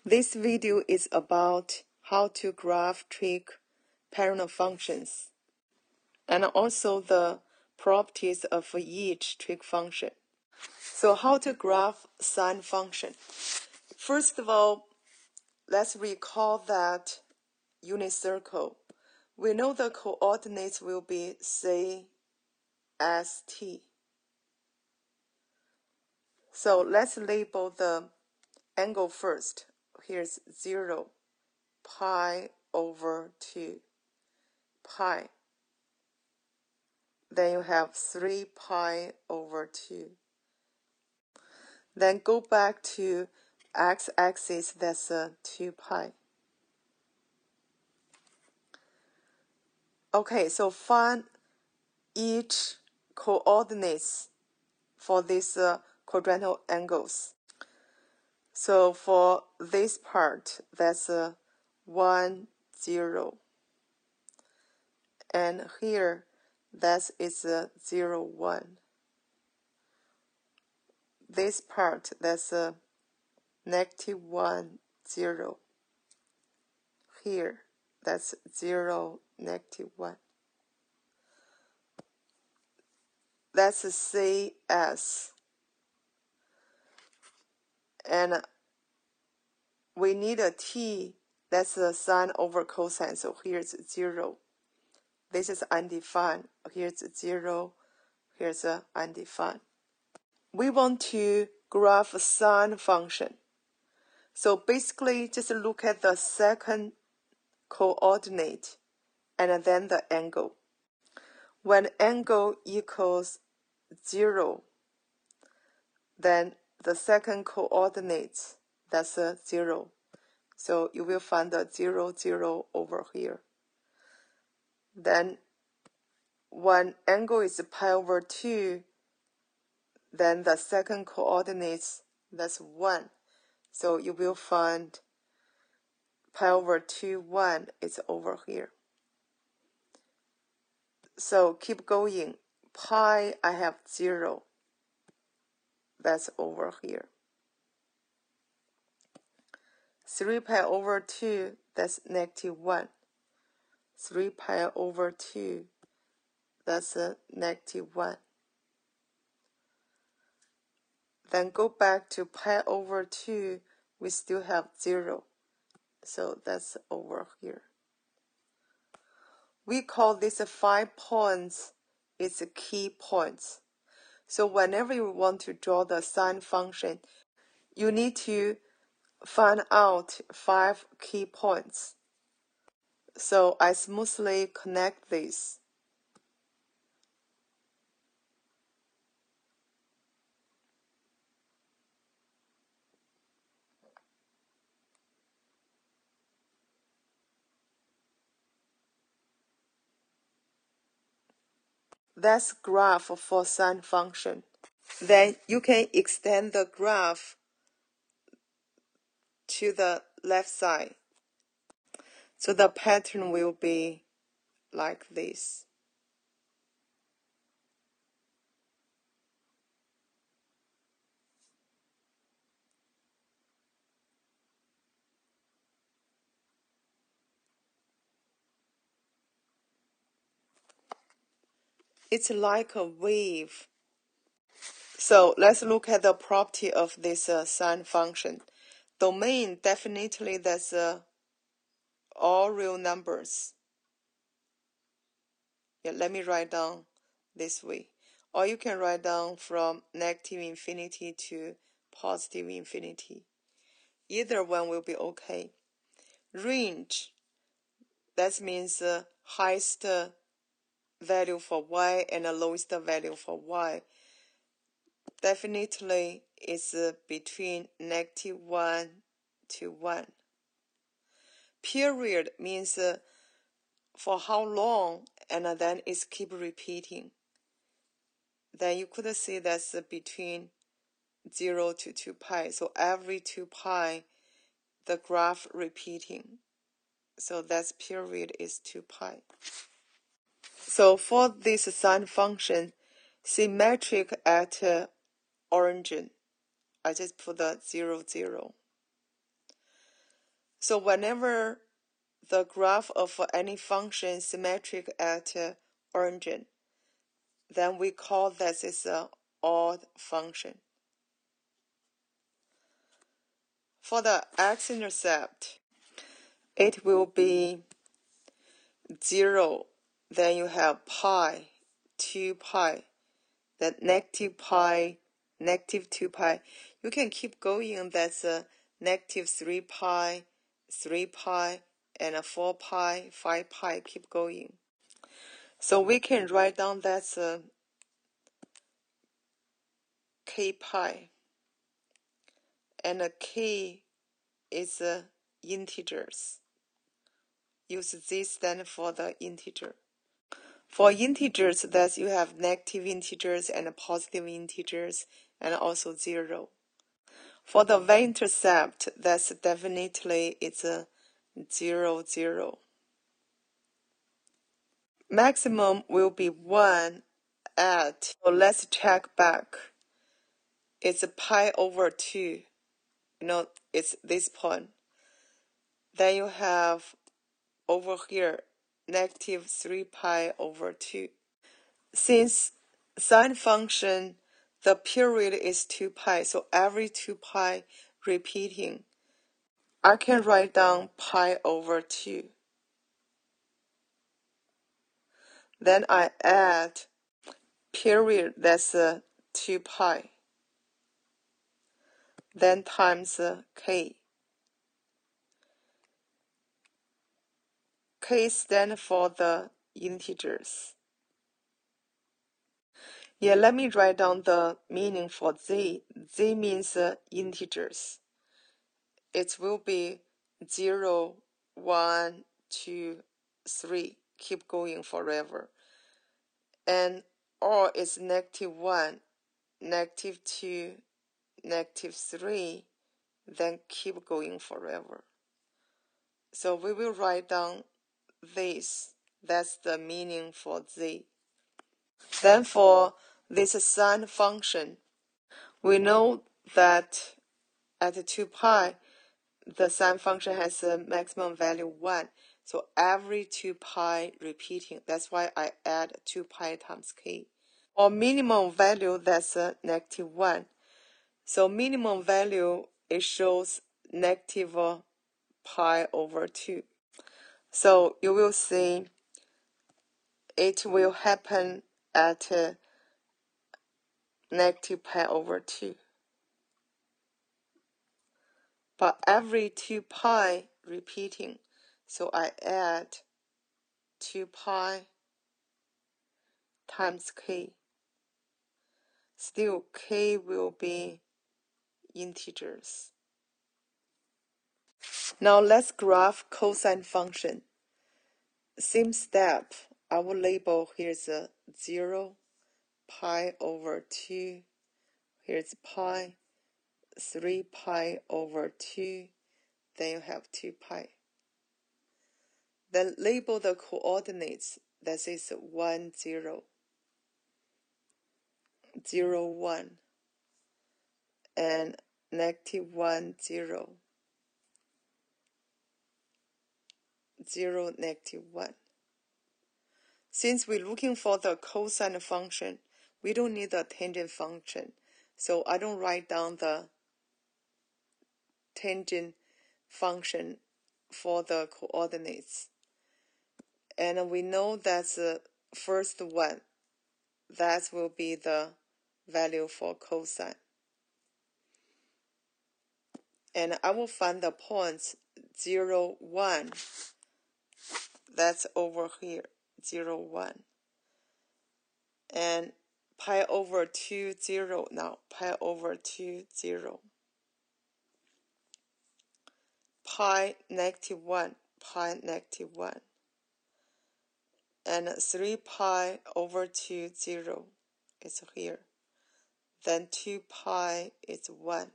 This video is about how to graph trig parallel functions and also the properties of each trig function. So how to graph sine function? First of all, let's recall that unit circle. We know the coordinates will be C, S, T. So let's label the angle first. Here's 0, pi over 2, pi. Then you have 3 pi over 2. Then go back to x-axis, that's 2 pi. Okay, so find each coordinates for these quadrantal angles. So for this part, that's 1, 0. And here, that is 0, 1. This part, that's negative 1, 0. Here, that's 0, negative 1. That's a CS. And we need a T, that's a sine over cosine, so here's 0. This is undefined. Here's 0, here's undefined. We want to graph a sine function. So basically, just look at the second coordinate and then the angle. When angle equals 0, then the second coordinate, that's 0. So you will find the 0, 0 over here. Then when angle is pi over 2, then the second coordinates, that's 1. So you will find pi over 2, 1 is over here. So keep going. Pi, I have 0. That's over here. 3 pi over 2, that's negative 1. 3 pi over 2, that's negative 1. Then go back to pi over 2, we still have 0. So that's over here. We call this 5 points, it's key points. So whenever you want to draw the sine function, you need to find out 5 key points. So I smoothly connect this. That's graph for sine function. Then you can extend the graph to the left side. So the pattern will be like this. It's like a wave. So let's look at the property of this sine function. Domain, definitely that's all real numbers. Yeah, let me write down this way. Or you can write down from negative infinity to positive infinity. Either one will be okay. Range, that means highest value for y and the lowest value for y. Definitely is between negative 1 to 1. Period means for how long, and then it's keep repeating. Then you could see that's between 0 to 2 pi. So every 2 pi, the graph repeating. So that period is 2 pi. So for this sine function, symmetric at origin, I just put the 0, 0. So whenever the graph of any function is symmetric at origin, then we call this is an odd function. For the x-intercept, it will be 0, then you have pi, 2 pi, then negative pi, negative 2 pi. You can keep going, that's negative 3 pi, 3 pi, and 4 pi, 5 pi, keep going. So we can write down that's k pi, and k is integers. Use this stand for the integer. For integers, that you have negative integers and positive integers, and also 0. For the y-intercept, that's definitely it's a 0, 0. Maximum will be 1 at, so let's check back. It's pi over 2. It's this point. Then you have over here negative 3 pi over 2. Since sine function, the period is 2 pi, so every 2 pi repeating, I can write down pi over 2. Then I add period, that's 2 pi. Then times k. K stands for the integers. Yeah, let me write down the meaning for z. Z means integers. It will be 0, 1, 2, 3. Keep going forever. And or is negative 1, negative 2, negative 3. Then keep going forever. So we will write down this. That's the meaning for z. Then for this sine function, we know that at 2 pi, the sine function has a maximum value 1. So every 2 pi repeating, that's why I add 2 pi times k. For minimum value, that's negative 1. So minimum value, it shows negative pi over 2. So you will see it will happen at negative pi over 2. But every 2 pi repeating, so I add 2 pi times k. Still, k will be integers. Now let's graph cosine function. Same step. I will label here's a 0, pi over 2. Here's pi, 3 pi over 2. Then you have 2 pi. Then label the coordinates. That is 1, 0, 0, 1, and negative 1, 0, 0, negative 1. Since we're looking for the cosine function, we don't need the tangent function. So I don't write down the tangent function for the coordinates. And we know that's the first one. That will be the value for cosine. And I will find the points 0, 1. That's over here, 0, 1. And pi over 2, 0 now. Pi over 2, 0. Pi negative 1, pi negative 1. And 3 pi over 2, 0 is here. Then 2 pi is 1.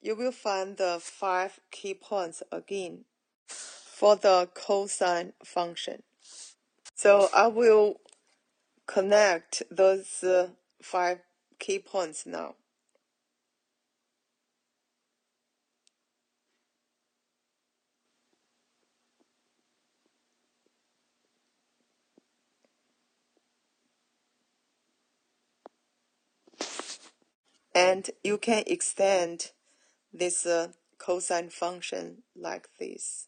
You will find the 5 key points again for the cosine function. So I will connect those 5 key points now. And you can extend this cosine function like this.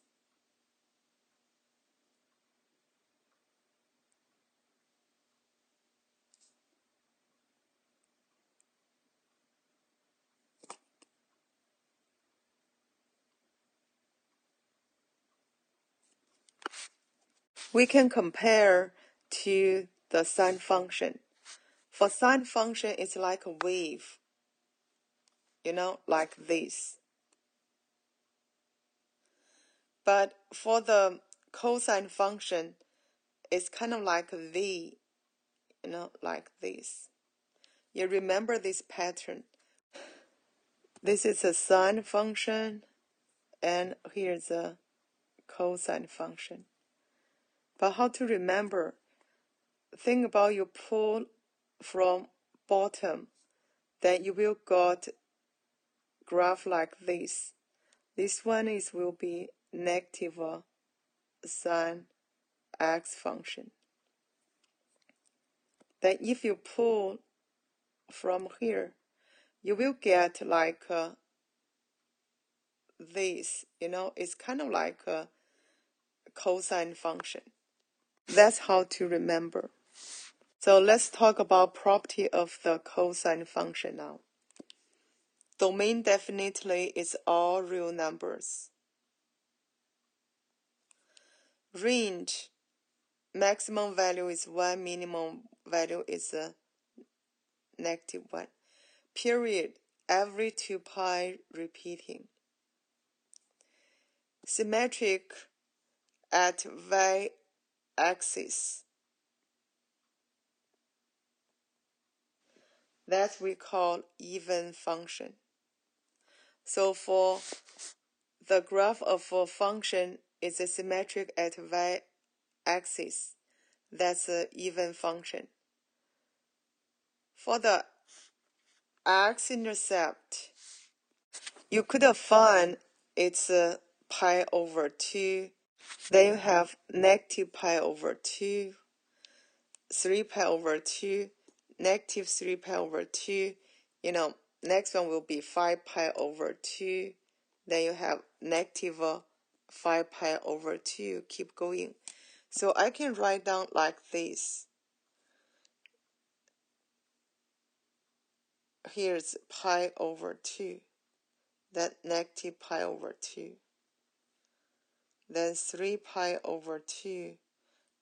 We can compare to the sine function. For sine function, it's like a wave, like this. But for the cosine function, it's kind of like a V, like this. You remember this pattern. This is a sine function, and here's a cosine function. But how to remember? Think about you pull from bottom, then you will got graph like this. This one will be negative sine x function. Then if you pull from here, you will get like this, it's kind of like a cosine function. That's how to remember. So let's talk about property of the cosine function now. Domain definitely is all real numbers. Range, maximum value is 1, minimum value is negative 1. Period, every 2 pi repeating. Symmetric at y-axis. That we call even function. So for the graph of a function is symmetric at y-axis. That's an even function. For the x-intercept, you could find it's pi over 2. Then you have negative pi over 2, 3 pi over 2, negative 3 pi over 2. Next one will be 5 pi over 2. Then you have negative 5 pi over 2. Keep going. So I can write down like this. Here's pi over 2. Then negative pi over 2. Then 3 pi over 2.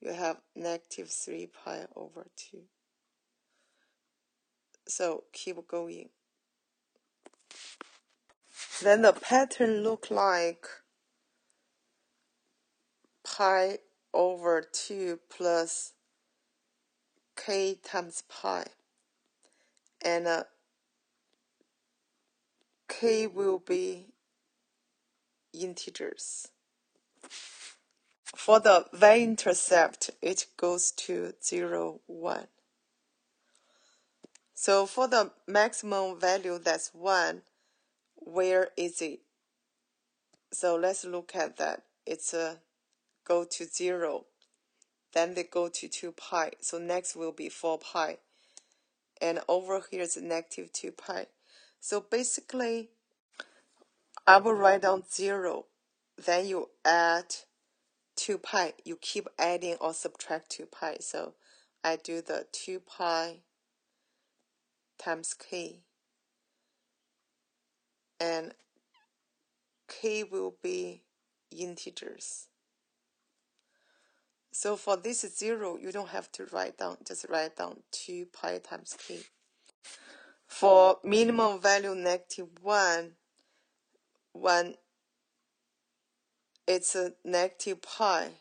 You have negative 3 pi over 2. So keep going. Then the pattern look like pi over 2 plus k times pi. And k will be integers. For the y-intercept, it goes to 0, 1. So for the maximum value, that's 1, where is it? So let's look at that. It's go to 0. Then they go to 2 pi. So next will be 4 pi. And over here is negative 2 pi. So basically, I will write down 0. Then you add 2 pi. You keep adding or subtract 2 pi. So I do the 2 pi times k. And k will be integers. So for this 0, you don't have to write down. Just write down 2 pi times k. For minimum value negative 1, it's a negative pi.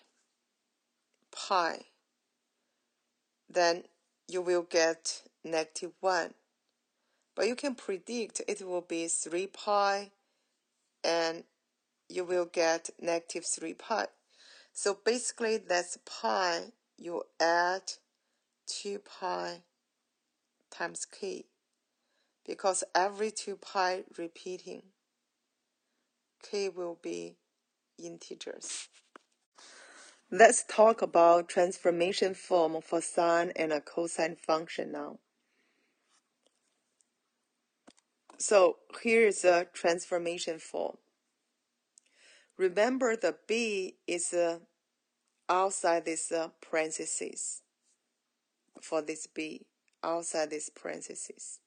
Then you will get negative 1. But you can predict it will be 3 pi, and you will get negative 3 pi. So basically, that's pi. You add 2 pi times k, because every 2 pi repeating, k will be integers. Let's talk about transformation form for sine and a cosine function now. So here is a transformation form. Remember the b is outside this parentheses. For this b, outside this parentheses.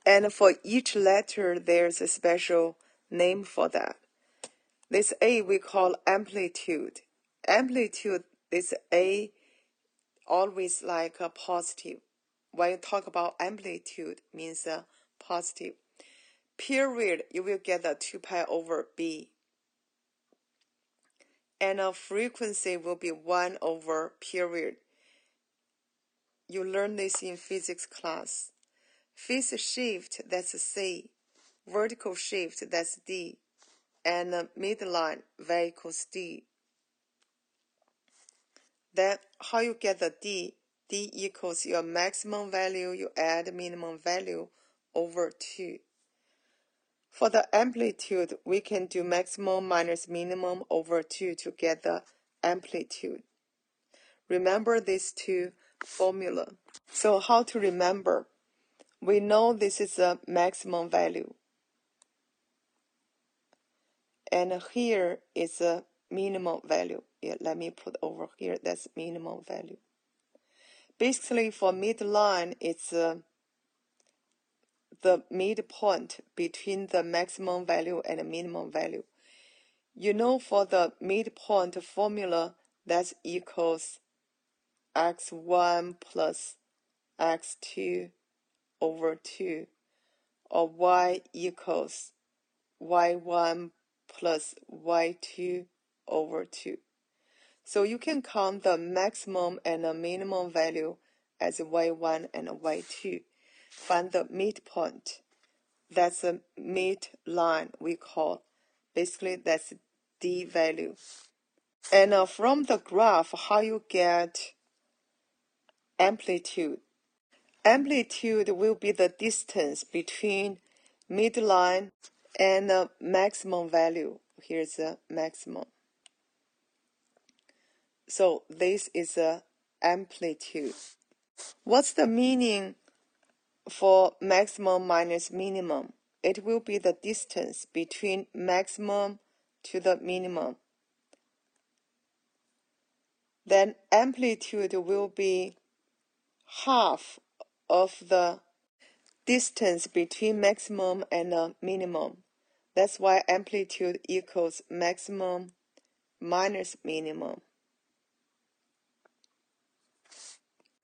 And for each letter, there's a special name for that. This a we call amplitude. Amplitude, this a always like a positive. When you talk about amplitude, means positive. Period, you will get a 2 pi over b. And a frequency will be 1 over period. You learn this in physics class. Phase shift, that's C. Vertical shift, that's D. And midline, V equals D. Then how you get the D? D equals your maximum value, you add minimum value over 2. For the amplitude, we can do maximum minus minimum over 2 to get the amplitude. Remember these two formula. So how to remember? We know this is a maximum value. And here is a minimum value. Yeah, let me put over here, that's minimum value. Basically, for midline, it's the midpoint between the maximum value and the minimum value. You know, for the midpoint formula, that equals x1 plus x2 over 2, or y equals y1 plus y2 over 2. So you can count the maximum and the minimum value as y1 and y2. Find the midpoint. That's a midline we call. Basically, that's D value. And from the graph, how you get amplitude? Amplitude will be the distance between midline and the maximum value. Here's the maximum. So this is a amplitude. What's the meaning for maximum minus minimum? It will be the distance between maximum to the minimum. Then amplitude will be half of the distance between maximum and the minimum. That's why amplitude equals maximum minus minimum.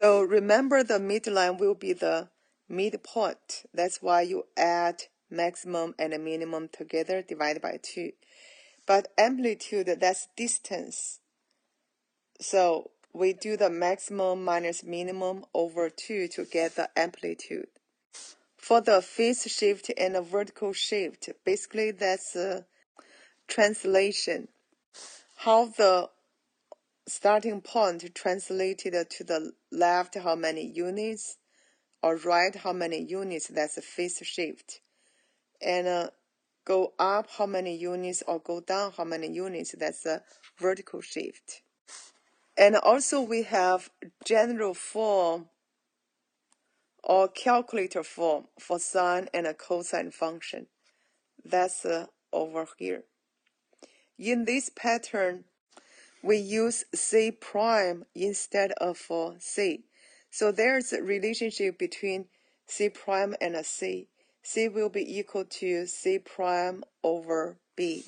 So remember, the midline will be the midpoint. That's why you add maximum and minimum together, divided by 2. But amplitude, that's distance. So we do the maximum minus minimum over 2 to get the amplitude. For the phase shift and the vertical shift, basically that's a translation. How the starting point translated to the left, how many units, or right, how many units, that's a phase shift. And go up how many units, or go down how many units, that's a vertical shift. And also we have general form or calculator form for sine and a cosine function. That's over here. In this pattern, we use C prime instead of C. So there's a relationship between C prime and a C. C will be equal to C prime over B.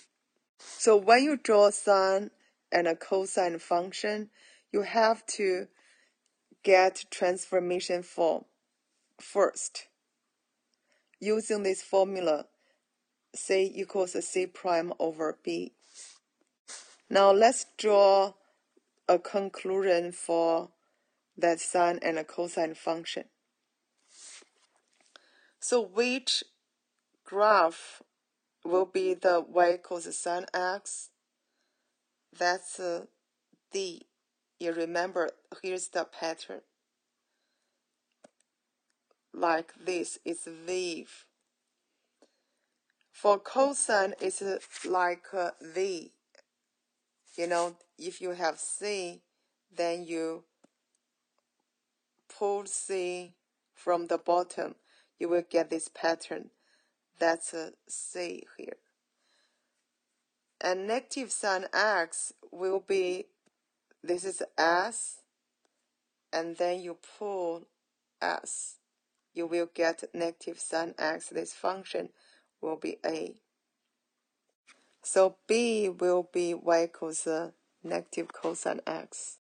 So when you draw sine and a cosine function, you have to get transformation form first. Using this formula, C equals C prime over B. Now let's draw a conclusion for that sine and a cosine function. So which graph will be the y equals sine x? That's D. You remember, here's the pattern. Like this, it's wave. For cosine, it's like V. You know, if you have C, then you pull C from the bottom. you will get this pattern. That's a C here. And negative sine x will be, this is S, and then you pull S. You will get negative sine x. This function will be A. So B will be y equals negative cosine x.